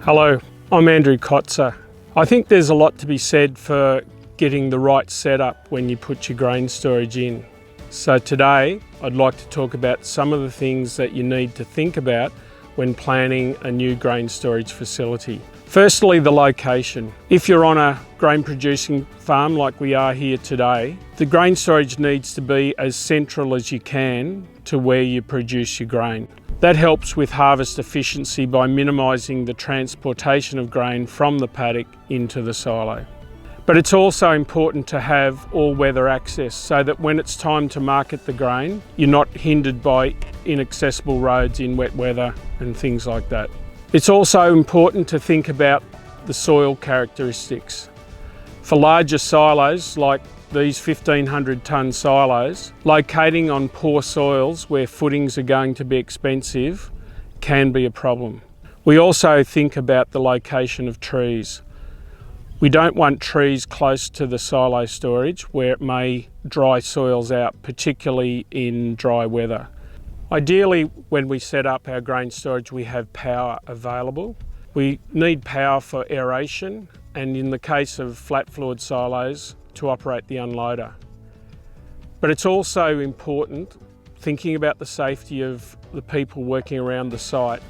Hello, I'm Andrew Kotzer. I think there's a lot to be said for getting the right setup when you put your grain storage in. So today, I'd like to talk about some of the things that you need to think about when planning a new grain storage facility. Firstly, the location. If you're on a grain producing farm like we are here today, the grain storage needs to be as central as you can to where you produce your grain. That helps with harvest efficiency by minimising the transportation of grain from the paddock into the silo. But it's also important to have all-weather access so that when it's time to market the grain, you're not hindered by inaccessible roads in wet weather and things like that. It's also important to think about the soil characteristics. For larger silos like these 1,500 tonne silos, locating on poor soils where footings are going to be expensive can be a problem. We also think about the location of trees. We don't want trees close to the silo storage where it may dry soils out, particularly in dry weather. Ideally, when we set up our grain storage, we have power available. We need power for aeration and, in the case of flat fluid silos, to operate the unloader. But it's also important, thinking about the safety of the people working around the site,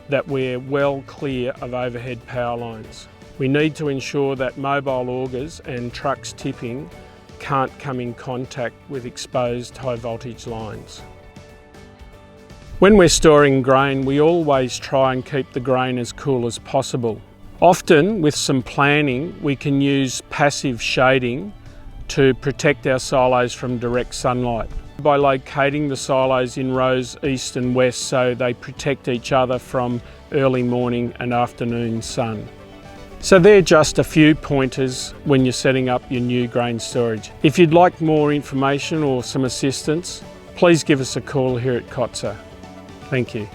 that we're well clear of overhead power lines. We need to ensure that mobile augers and trucks tipping can't come in contact with exposed high voltage lines. When we're storing grain, we always try and keep the grain as cool as possible. Often, with some planning, we can use passive shading to protect our silos from direct sunlight by locating the silos in rows east and west so they protect each other from early morning and afternoon sun. So they're just a few pointers when you're setting up your new grain storage. If you'd like more information or some assistance, please give us a call here at Kotzer. Thank you.